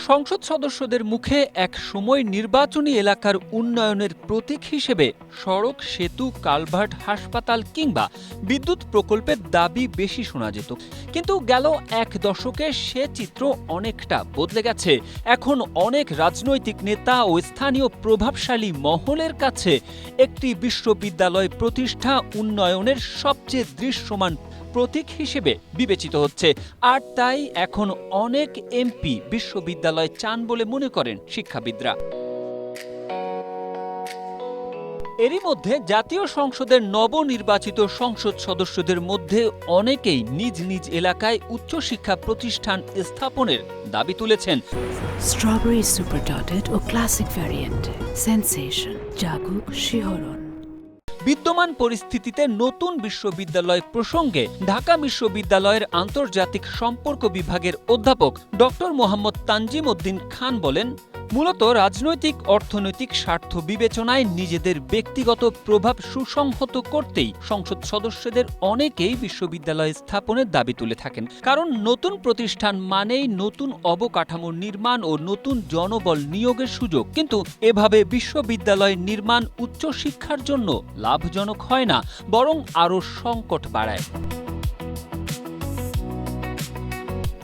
সংসদ সদস্যদের মুখে এক সময় নির্বাচনী এলাকার উন্নয়নের প্রতীক হিসেবে সড়ক, সেতু, কালভার্ট, হাসপাতাল কিংবা বিদ্যুৎ প্রকল্পের দাবি বেশি শোনা যেত। কিন্তু গেল এক দশকে সে চিত্র অনেকটা বদলে গেছে। এখন অনেক রাজনৈতিক নেতা ও স্থানীয় প্রভাবশালী মহলের কাছে একটি বিশ্ববিদ্যালয় প্রতিষ্ঠা উন্নয়নের সবচেয়ে দৃশ্যমান প্রতীক হিসেবে বিবেচিত হচ্ছে। আর তাই এখন অনেক এমপি বিশ্ববিদ্যালয় চান বলে মনে করেন শিক্ষাবিদরা। এরই মধ্যে জাতীয় সংসদের নবনির্বাচিত সংসদ সদস্যদের মধ্যে অনেকেই নিজ নিজ এলাকায় উচ্চশিক্ষা প্রতিষ্ঠান স্থাপনের দাবি তুলেছেন। স্ট্রবেরি সুপার ডটেড ও ক্লাসিক ভ্যারিয়েন্ট সেন্সেশন জাগুক শিহরণ। বিদ্যমান পরিস্থিতিতে নতুন বিশ্ববিদ্যালয় প্রসঙ্গে ঢাকা বিশ্ববিদ্যালয়ের আন্তর্জাতিক সম্পর্ক বিভাগের অধ্যাপক ডক্টর মোহাম্মদ তানজিম উদ্দিন খান বলেন, মূলত রাজনৈতিক অর্থনৈতিক স্বার্থ বিবেচনায় নিজেদের ব্যক্তিগত প্রভাব সুসংহত করতেই সংসদ সদস্যদের অনেকেই বিশ্ববিদ্যালয় স্থাপনের দাবি তুলে থাকেন। কারণ নতুন প্রতিষ্ঠান মানেই নতুন অবকাঠামো নির্মাণ ও নতুন জনবল নিয়োগের সুযোগ। কিন্তু এভাবে বিশ্ববিদ্যালয় নির্মাণ উচ্চশিক্ষার জন্য লাভজনক হয় না, বরং আরও সংকট বাড়ায়।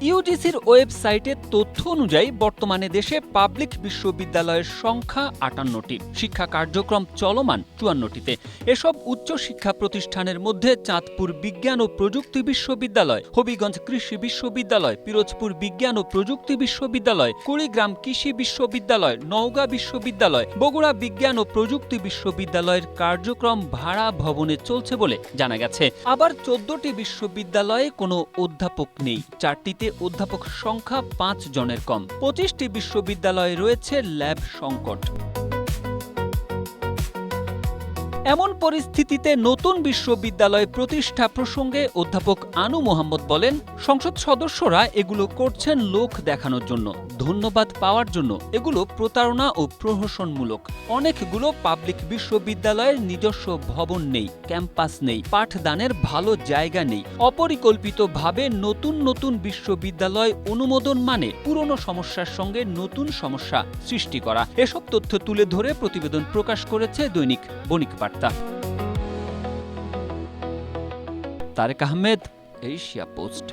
ইউজিসির ওয়েবসাইটের তথ্য অনুযায়ী বর্তমানে দেশে পাবলিক বিশ্ববিদ্যালয়ের সংখ্যা 58টি, শিক্ষা কার্যক্রম চলমান 54টিতে। এসব উচ্চশিক্ষা প্রতিষ্ঠানের মধ্যে চাঁদপুর বিজ্ঞান ও প্রযুক্তি বিশ্ববিদ্যালয়, হবিগঞ্জ কৃষি বিশ্ববিদ্যালয়, পিরোজপুর বিজ্ঞান ও প্রযুক্তি বিশ্ববিদ্যালয়, কুড়িগ্রাম কৃষি বিশ্ববিদ্যালয়, নওগাঁ বিশ্ববিদ্যালয়, বগুড়া বিজ্ঞান ও প্রযুক্তি বিশ্ববিদ্যালয়ের কার্যক্রম ভাড়া ভবনে চলছে বলে জানা গেছে। আবার 14টি বিশ্ববিদ্যালয়ে কোনো অধ্যাপক নেই, 4টিতে অধ্যাপক সংখ্যা 5 জনের কম। 25টি বিশ্ববিদ্যালয়ে রয়েছে ল্যাব সংকট। এমন পরিস্থিতিতে নতুন বিশ্ববিদ্যালয় প্রতিষ্ঠা প্রসঙ্গে অধ্যাপক আনু মোহাম্মদ বলেন, সংসদ সদস্যরা এগুলো করছেন লোক দেখানোর জন্য, ধন্যবাদ পাওয়ার জন্য। এগুলো প্রতারণা ও প্রহসনমূলক। অনেকগুলো পাবলিক বিশ্ববিদ্যালয়ের নিজস্ব ভবন নেই, ক্যাম্পাস নেই, পাঠদানের ভালো জায়গা নেই। অপরিকল্পিতভাবে নতুন নতুন বিশ্ববিদ্যালয় অনুমোদন মানে পুরনো সমস্যার সঙ্গে নতুন সমস্যা সৃষ্টি করা। এসব তথ্য তুলে ধরে প্রতিবেদন প্রকাশ করেছে দৈনিক বণিক বার্তা। Tareq Ahmed, Asia post.